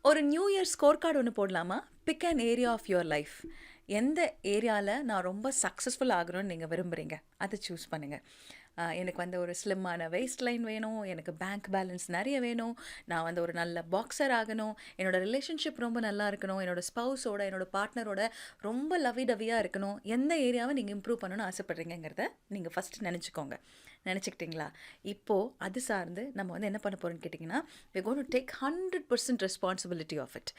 ஒரு new year score card ஒன்று போடலாமா? Pick an area of your life. எந்த ஏரியாவில் நான் ரொம்ப சக்ஸஸ்ஃபுல் ஆகணும்னு நீங்கள் விரும்புகிறீங்க, அதை சூஸ் பண்ணுங்கள். எனக்கு வந்து ஒரு ஸ்லிம்மான வெயிஸ்ட் லைன் வேணும், எனக்கு பேங்க் பேலன்ஸ் நிறைய வேணும், நான் வந்து ஒரு நல்ல பாக்ஸர் ஆகணும், என்னோடய ரிலேஷன்ஷிப் ரொம்ப நல்லா இருக்கணும், என்னோடய ஸ்பௌஸோட என்னோடய பார்ட்னரோட ரொம்ப லவி டவியாக இருக்கணும். எந்த ஏரியாவை நீங்கள் இம்ப்ரூவ் பண்ணணும்னு ஆசைப்பட்றீங்கிறத நீங்கள் ஃபஸ்ட்டு நினச்சிக்கோங்க. நினச்சிக்கிட்டிங்களா? இப்போது அது சார்ந்து நம்ம வந்து என்ன பண்ண போகிறோன்னு கேட்டிங்கன்னா, we're going to take 100% responsibility of it.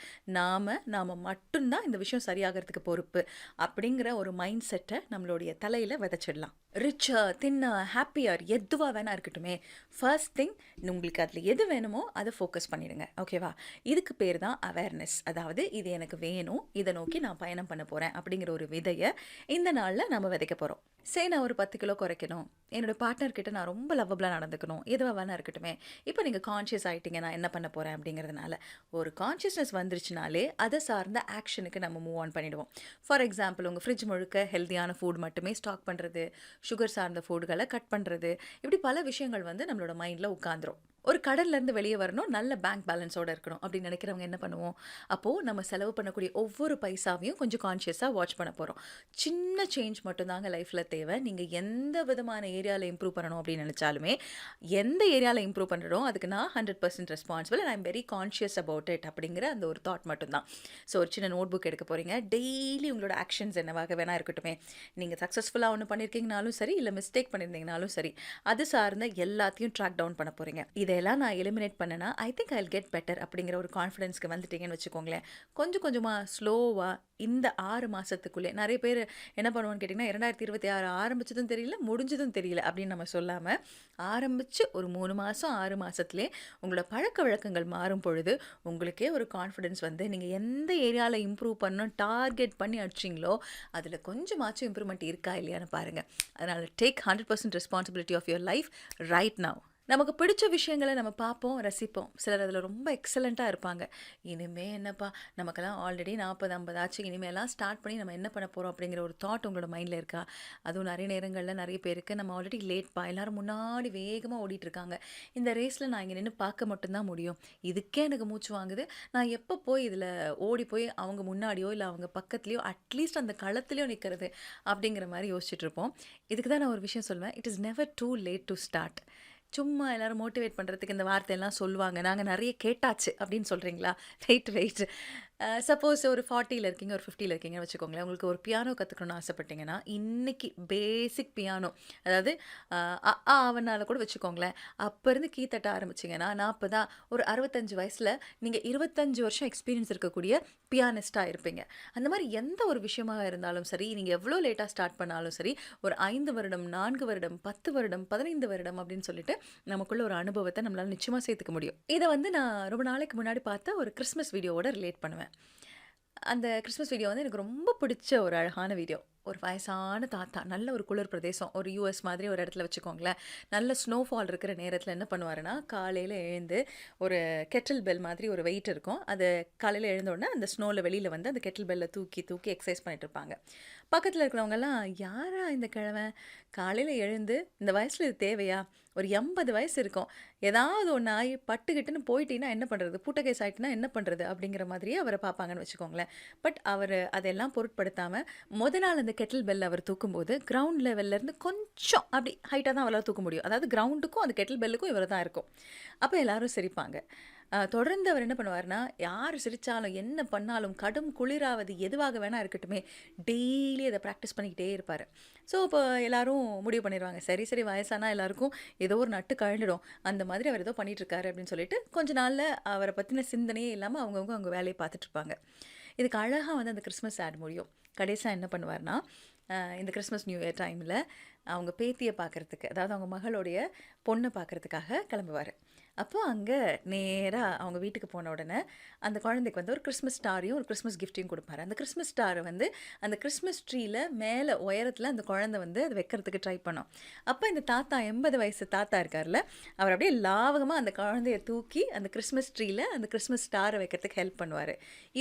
நாம் மட்டும்தான் இந்த விஷயம் சரியாகிறதுக்கு பொறுப்பு அப்படிங்கிற ஒரு மைண்ட் செட்டை நம்மளுடைய தலையில் விதைச்சிடலாம். ரிச்சர், தின்னர், ஹாப்பியர் எதுவாக வேணா இருக்கட்டுமே, ஃபர்ஸ்ட் திங் உங்களுக்கு அதில் எது வேணுமோ அதை ஃபோக்கஸ் பண்ணிடுங்க. ஓகேவா? இதுக்கு பேர் தான் அவேர்னஸ். அதாவது இது எனக்கு வேணும், இதை நோக்கி நான் பயணம் பண்ண போகிறேன் அப்படிங்கிற ஒரு விதையை இந்த நாளில் நம்ம விதைக்க போகிறோம். சரி, நான் ஒரு 10 கிலோ குறைக்கணும், என்னோடய பார்ட்னர்கிட்ட நான் ரொம்ப லவ்வபிளாக நடந்துக்கணும், எதுவாக வேணா இருக்கட்டுமே. இப்போ நீங்கள் கான்ஷியஸ் ஆகிட்டீங்க நான் என்ன பண்ண போகிறேன் அப்படிங்கிறதுனால. ஒரு கான்ஷியஸ்னஸ் வந்துருச்சுனாலே அதை சார்ந்த ஆக்ஷனுக்கு நம்ம மூவ் ஆன் பண்ணிவிடுவோம். ஃபார் எக்ஸாம்பிள், உங்கள் ஃப்ரிட்ஜ் முழுக்க ஹெல்த்தியான ஃபுட் மட்டுமே ஸ்டாக் பண்ணுறது, சுகர் சார்ந்த ஃபுட்களை கட் பண்ணுறது, இப்படி பல விஷயங்கள் வந்து நம்மளோட மைண்டில் உட்காந்துரும். ஒரு கடல்லேருந்து வெளியே வரணும், நல்ல பேங்க் பேலன்ஸோடு இருக்கணும் அப்படின்னு நினைக்கிறவங்க என்ன பண்ணுவோம்? அப்போது நம்ம செலவு பண்ணக்கூடிய ஒவ்வொரு பைசாவையும் கொஞ்சம் கான்ஷியஸாக வாட்ச் பண்ண போகிறோம். சின்ன சேஞ்ச் மட்டும்தாங்க லைஃப்பில் தேவை. நீங்கள் எந்த விதமான ஏரியாவில் இம்ப்ரூவ் பண்ணணும் அப்படின்னு நினச்சாலுமே, எந்த ஏரியாவில் இம்ப்ரூவ் பண்ணுறோம் அதுக்கு நான் 100% responsible and I am very conscious about it அப்படிங்கிற அந்த ஒரு தாட் மட்டும்தான். ஸோ ஒரு சின்ன நோட் புக் எடுக்க போகிறீங்க. டெய்லி உங்களோட ஆக்ஷன்ஸ் என்னவாக வேணா இருக்கட்டுமே, நீங்கள் சக்ஸஸ்ஃபுல்லாக ஒன்று பண்ணியிருக்கீங்கனாலும் சரி, இல்லை மிஸ்டேக் பண்ணியிருந்தீங்கனாலும் சரி, அது சார்ந்த எல்லாத்தையும் ட்ராக் டவுன் பண்ண போகிறீங்க. இதெல்லாம் நான் எலிமினேட் பண்ணேன்னா I think I will get better அப்படிங்கிற ஒரு கான்ஃபிடென்ஸ்க்கு வந்துட்டீங்கன்னு வச்சுக்கோங்களேன். கொஞ்சம் கொஞ்சமாக ஸ்லோவாக இந்த 6 மாதத்துக்குள்ளே நிறைய பேர் என்ன பண்ணுவோன்னு கேட்டிங்கன்னா, 2026 ஆரம்பிச்சதும் தெரியல, முடிஞ்சதும் தெரியல அப்படின்னு நம்ம சொல்லாமல், ஆரம்பித்து ஒரு 3 மாதம் 6 மாதத்துலேயே உங்களோட பழக்க வழக்கங்கள் மாறும் பொழுது உங்களுக்கே ஒரு கான்ஃபிடென்ஸ் வந்து நீங்கள் எந்த ஏரியாவில் இம்ப்ரூவ் பண்ணணும் டார்கெட் பண்ணி அடிச்சிங்களோ அதில் கொஞ்சமாச்சும் இம்ப்ரூவ்மெண்ட் இருக்கா இல்லையான்னு பாருங்கள். அதனால் take 100% responsibility of your life right now. நமக்கு பிடிச்ச விஷயங்களை நம்ம பார்ப்போம், ரசிப்போம். சிலர் அதில் ரொம்ப எக்ஸலண்ட்டாக இருப்பாங்க. இனிமேல் என்னப்பா, நமக்கெல்லாம் ஆல்ரெடி 40-50 ஆச்சு, இனிமேலாம் ஸ்டார்ட் பண்ணி நம்ம என்ன பண்ண போகிறோம் அப்படிங்கிற ஒரு தாட் உங்களோட மைண்டில் இருக்கா? அதுவும் நிறைய நேரங்களில் நிறைய பேருக்கு நம்ம ஆல்ரெடி லேட்ப்பா, எல்லோரும் முன்னாடி வேகமாக ஓடிட்டுருக்காங்க, இந்த ரேஸில் நான் இங்கே நின்று பார்க்க மட்டும்தான் முடியும், இதுக்கே எனக்கு மூச்சு வாங்குது, நான் எப்போ போய் இதில் ஓடி போய் அவங்க முன்னாடியோ இல்லை அவங்க பக்கத்துலேயோ அட்லீஸ்ட் அந்த களத்துலேயோ நிற்கிறது அப்படிங்கிற மாதிரி யோசிச்சுட்ருப்போம். இதுக்கு தான் நான் ஒரு விஷயம் சொல்வேன், it is never too late to start. சும்மா எல்லோரும் மோட்டிவேட் பண்ணுறதுக்கு இந்த வார்த்தையெல்லாம் சொல்லுவாங்க, நாங்கள் நிறைய கேட்டாச்சு அப்படின்னு சொல்கிறீங்களா? வெயிட். சப்போஸ் ஒரு 40ல் இருக்கீங்க, ஒரு 50ல் இருக்கீங்கன்னு வச்சுக்கோங்களேன். உங்களுக்கு ஒரு பியானோ கற்றுக்கணும்னு ஆசைப்பட்டீங்கன்னா, இன்றைக்கி பேசிக் பியானோ, அதாவது ஆவனால கூட வச்சுக்கோங்களேன், அப்போ இருந்து கீ தட்ட ஆரம்பிச்சிங்கன்னா 40 ஒரு 65 வயசில் நீங்கள் 25 வருஷம் எக்ஸ்பீரியன்ஸ் இருக்கக்கூடிய பியானிஸ்ட்டாக இருப்பீங்க. அந்த மாதிரி எந்த ஒரு விஷயமாக இருந்தாலும் சரி, நீங்கள் எவ்வளோ லேட்டாக ஸ்டார்ட் பண்ணாலும் சரி, ஒரு 5 வருடம் 4 வருடம் 10 வருடம் 15 வருடம் அப்படின்னு சொல்லிட்டு நமக்குள்ள ஒரு அனுபவத்தை நம்மளால் நிச்சயமாக சேர்த்துக்க முடியும். இதை வந்து நான் ரொம்ப நாளைக்கு முன்னாடி பார்த்த ஒரு கிறிஸ்மஸ் வீடியோவோட ரிலேட் பண்ணுவேன். அந்த கிறிஸ்மஸ் வீடியோ வந்து எனக்கு ரொம்ப பிடிச்ச ஒரு அழகான வீடியோ. ஒரு வயசான தாத்தா, நல்ல ஒரு குளிர் பிரதேசம், ஒரு யூஎஸ் மாதிரி ஒரு இடத்துல வச்சுக்கோங்களேன். நல்ல ஸ்னோஃபால் இருக்கிற நேரத்தில் என்ன பண்ணுவாருன்னா, காலையில் எழுந்து ஒரு கெட்டில் பெல் மாதிரி ஒரு வெயிட் இருக்கும், அது காலையில் எழுந்தோடனே அந்த ஸ்னோவில் வெளியில் வந்து அந்த கெட்டில் பெல்லை தூக்கி தூக்கி எக்ஸசைஸ் பண்ணிட்டு இருப்பாங்க. பக்கத்தில் இருக்கிறவங்கெல்லாம், யாரா இந்த கிழவன் காலையில் எழுந்து இந்த வயசில் இது தேவையா? ஒரு 80 வயசு இருக்கும், ஏதாவது ஒன்று ஆகி பட்டுக்கிட்டுன்னு போயிட்டீங்கன்னா என்ன பண்ணுறது, பூட்ட கேஸ் ஆகிட்டுனா என்ன பண்ணுறது அப்படிங்கிற மாதிரியே அவரை பார்ப்பாங்கன்னு வச்சுக்கோங்களேன். பட் அவர் அதெல்லாம் பொருட்படுத்தாமல் நாள் அந்த கெட்டில் பெல் அவர் தூக்கும்போது கிரவுண்ட் லெவல்லேருந்து கொஞ்சம் அப்படி ஹைட்டாக தான் அவரால் தூக்க முடியும். அதாவது கிரவுண்டுக்கும் அந்த கெட்டில் பெல்லுக்கும் இவர் தான் இருக்கும். அப்போ எல்லோரும் சிரிப்பாங்க. தொடர்ந்து அவர் என்ன பண்ணுவார்னா, யார் சிரித்தாலும் என்ன பண்ணாலும், கடும் குளிராவது எதுவாக வேணா இருக்கட்டுமே, டெய்லி அதை ப்ராக்டிஸ் பண்ணிக்கிட்டே இருப்பார். ஸோ இப்போ எல்லோரும் முடிவு பண்ணிடுவாங்க, சரி வயசானா எல்லாருக்கும் ஏதோ ஒரு நட்டு கழண்டுடும், அந்த மாதிரி அவர் ஏதோ பண்ணிகிட்ருக்காரு அப்படின்னு சொல்லிட்டு கொஞ்ச நாளில் அவரை பற்றின சிந்தனையே இல்லாமல் அவங்கவுங்க அவங்க வேலையை பார்த்துட்ருப்பாங்க. இதுக்கு அழகாக வந்து அந்த கிறிஸ்மஸ் ஆட் முடியும். கடைசியாக என்ன பண்ணுவார்னா, இந்த கிறிஸ்மஸ் நியூ இயர் டைமில் அவங்க பேத்தியை பார்க்குறதுக்கு, அதாவது அவங்க மகளுடைய பொண்ணை பார்க்குறதுக்காக கிளம்புவார். அப்போ அங்கே நேராக அவங்க வீட்டுக்கு போன உடனே அந்த குழந்தைக்கு வந்து ஒரு கிறிஸ்மஸ் ஸ்டாரையும் ஒரு கிறிஸ்மஸ் கிஃப்ட்டையும் கொடுப்பாரு. அந்த கிறிஸ்மஸ் ஸ்டாரை வந்து அந்த கிறிஸ்மஸ் ட்ரீயில் மேலே உயரத்தில் அந்த குழந்தை வந்து அதை வைக்கிறதுக்கு ட்ரை பண்ணோம். அப்போ இந்த தாத்தா, 80 வயசு தாத்தா இருக்கார்ல, அவர் அப்படியே லாவகமாக அந்த குழந்தைய தூக்கி அந்த கிறிஸ்மஸ் ட்ரீயில் அந்த கிறிஸ்மஸ் ஸ்டாரை வைக்கிறதுக்கு ஹெல்ப் பண்ணுவார்.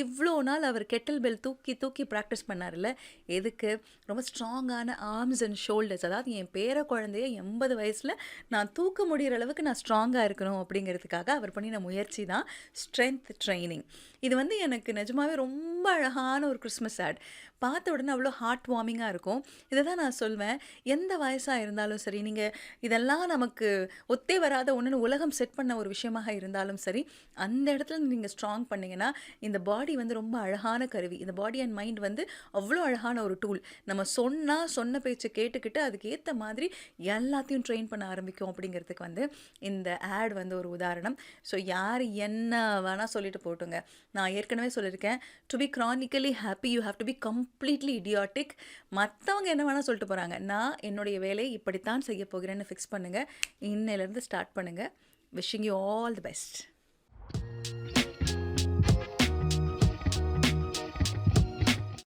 இவ்வளோ நாள் அவர் கெட்டில் பெல் தூக்கி தூக்கி ப்ராக்டிஸ் பண்ணார்ல, எதுக்கு? ரொம்ப ஸ்ட்ராங்கான ஆர்ம்ஸ் அண்ட் ஷோல்டர்ஸ், அதாவது அதாவது என் பேர குழந்தைய 80 வயசுல நான் தூக்க முடியிற அளவுக்கு நான் ஸ்ட்ராங்கா இருக்கணும் அப்படிங்கிறதுக்காக அவர் பண்ணின முயற்சி தான் ஸ்ட்ரென்த் ட்ரெய்னிங். இது வந்து எனக்கு நிஜமாவே ரொம்ப அழகான ஒரு கிறிஸ்மஸ் ஆட். பார்த்த உடனே அவ்வளோ ஹார்ட் வார்மிங்கா இருக்கும். இத தான் நான் சொல்வேன். எந்த வயசா இருந்தாலும் சரி, நீங்க இதெல்லாம் நமக்கு ஒத்தே வராத ஒண்ணுன்னு உலகம் செட் பண்ண ஒரு விஷயமாக இருந்தாலும் சரி, அந்த இடத்துல நீங்க ஸ்ட்ராங் பண்ணீங்கன்னா, இந்த பாடி வந்து ரொம்ப அழகான கருவி. இந்த பாடி அண்ட் மைண்ட் வந்து அவ்வளோ அழகான ஒரு டூல். நம்ம சொன்னா, சொன்ன பேச்ச கேட்டுக்கிட்டு அதுக்கு ஏத்த மாதிரி எல்லாத்தையும் ட்ரெயின் பண்ண ஆரம்பிக்கும் அப்படிங்கிறதுக்கு வந்து இந்த ஆட் வந்து ஒரு உதாரணம். ஸோ யார் என்ன வேணா சொல்லிட்டு போட்டுங்க. நான் ஏற்கனவே சொல்லியிருக்கேன். To be chronically happy you have to be completely idiotic. மத்தவங்க என்ன வேணா சொல்லிட்டு போறாங்க. நான் என்னுடைய வேலையை இப்படித்தான் செய்ய போகிறேன்னு ஃபிக்ஸ் பண்ணுங்க. இன்னையிலேருந்து ஸ்டார்ட் பண்ணுங்க. Wishing you all the best.